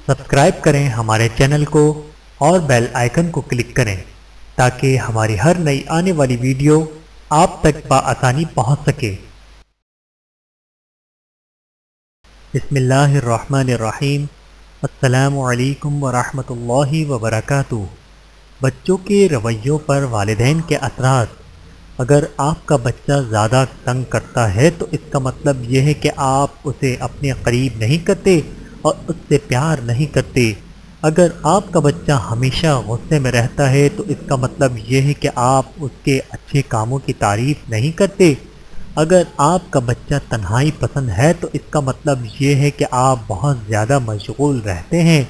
Subscribe کریں ہمارے channel کو اور بیل آئیکن کو کلک کریں تاکہ ہماری ہر نئی آنے والی ویڈیو آپ تک بآسانی پہنچ سکے۔ بسم اللہ الرحمن الرحیم۔ السلام علیکم ورحمۃ اللہ وبرکاتہ۔ بچوں کے رویوں پر والدین کے اثرات۔ اگر آپ کا بچہ زیادہ تنگ کرتا ہے تو اس کا مطلب یہ ہے کہ آپ اسے اپنے قریب نہیں کرتے اور اس سے پیار نہیں کرتے۔ اگر آپ کا بچہ ہمیشہ غصے میں رہتا ہے تو اس کا مطلب یہ ہے کہ آپ اس کے اچھے کاموں کی تعریف نہیں کرتے۔ اگر آپ کا بچہ تنہائی پسند ہے تو اس کا مطلب یہ ہے کہ آپ بہت زیادہ مشغول رہتے ہیں۔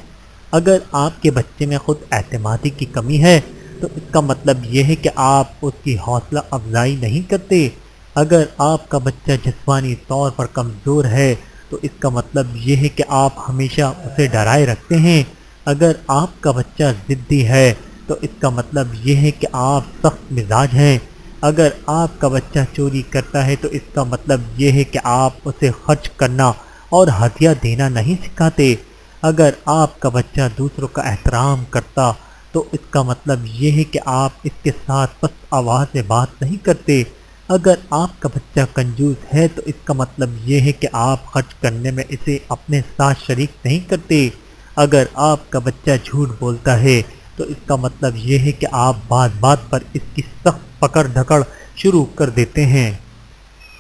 اگر آپ کے بچے میں خود اعتمادی کی کمی ہے تو اس کا مطلب یہ ہے کہ آپ اس کی حوصلہ افزائی نہیں کرتے۔ اگر آپ کا بچہ جسمانی طور پر کمزور ہے تو اس کا مطلب یہ ہے کہ آپ ہمیشہ اسے ڈرائے رکھتے ہیں۔ اگر آپ کا بچہ ضدی ہے تو اس کا مطلب یہ ہے کہ آپ سخت مزاج ہیں۔ اگر آپ کا بچہ چوری کرتا ہے تو اس کا مطلب یہ ہے کہ آپ اسے خرچ کرنا اور ہدیہ دینا نہیں سکھاتے۔ اگر آپ کا بچہ دوسروں کا احترام کرتا تو اس کا مطلب یہ ہے کہ آپ اس کے ساتھ پست آواز سے بات نہیں کرتے۔ اگر آپ کا بچہ کنجوس ہے تو اس کا مطلب یہ ہے کہ آپ خرچ کرنے میں اسے اپنے ساتھ شریک نہیں کرتے۔ اگر آپ کا بچہ جھوٹ بولتا ہے تو اس کا مطلب یہ ہے کہ آپ بات بات پر اس کی سخت پکڑ دھکڑ شروع کر دیتے ہیں۔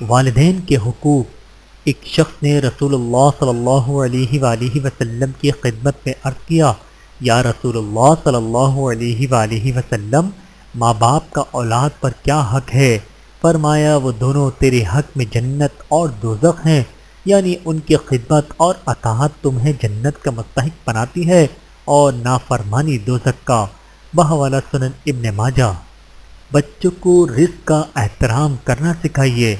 والدین کے حقوق۔ ایک شخص نے رسول اللہ صلی اللہ علیہ وآلہ وسلم کی خدمت میں عرض کیا، یا رسول اللہ صلی اللہ علیہ وآلہ وسلم، ماں باپ کا اولاد پر کیا حق ہے؟ فرمایا، وہ دونوں تیرے حق میں جنت اور دوزخ ہیں، یعنی ان کی خدمت اور اطاعت تمہیں جنت کا مستحق بناتی ہے اور نافرمانی دوزخ کا۔ بحوالہ سنن ابن ماجہ۔ بچوں کو رزق کا احترام کرنا سکھائیے۔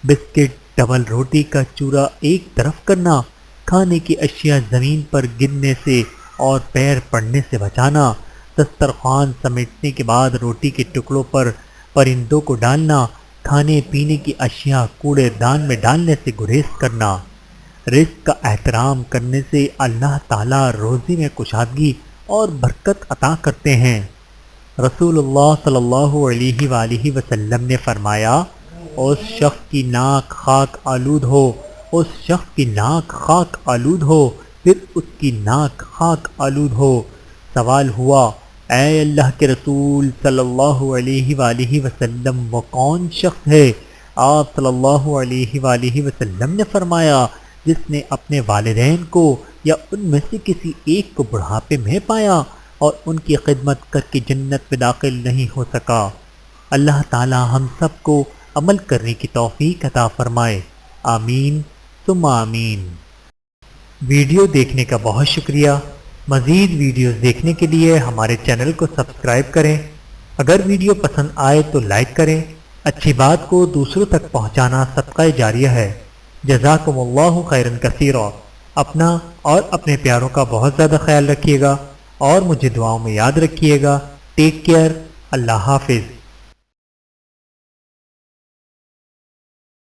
بسکٹ، ڈبل روٹی کا چورا ایک طرف کرنا، کھانے کی اشیاء زمین پر گرنے سے اور پیر پڑنے سے بچانا، دسترخوان سمیٹنے کے بعد روٹی کے ٹکڑوں پر پرندوں کو ڈالنا، کھانے پینے کی اشیاء کوڑے دان میں ڈالنے سے گریز کرنا۔ رزق کا احترام کرنے سے اللہ تعالیٰ روزی میں کشادگی اور برکت عطا کرتے ہیں۔ رسول اللہ صلی اللہ علیہ وآلہ وسلم نے فرمایا، اس شخص کی ناک خاک آلود ہو، اس شخص کی ناک خاک آلود ہو، پھر اس کی ناک خاک آلود ہو۔ سوال ہوا، اے اللہ کے رسول صلی اللہ علیہ وآلہ وسلم، وہ کون شخص ہے؟ آپ صلی اللہ علیہ وآلہ وسلم نے فرمایا، جس نے اپنے والدین کو یا ان میں سے کسی ایک کو بڑھاپے میں پایا اور ان کی خدمت کر کے جنت میں داخل نہیں ہو سکا۔ اللہ تعالی ہم سب کو عمل کرنے کی توفیق عطا فرمائے، آمین ثم آمین۔ ویڈیو دیکھنے کا بہت شکریہ۔ مزید ویڈیوز دیکھنے کے لیے ہمارے چینل کو سبسکرائب کریں۔ اگر ویڈیو پسند آئے تو لائک کریں۔ اچھی بات کو دوسروں تک پہنچانا صدقہ جاریہ ہے۔ جزاکم اللہ خیرا کثیرا۔ اپنا اور اپنے پیاروں کا بہت زیادہ خیال رکھیے گا اور مجھے دعاؤں میں یاد رکھیے گا۔ Take care. اللہ حافظ۔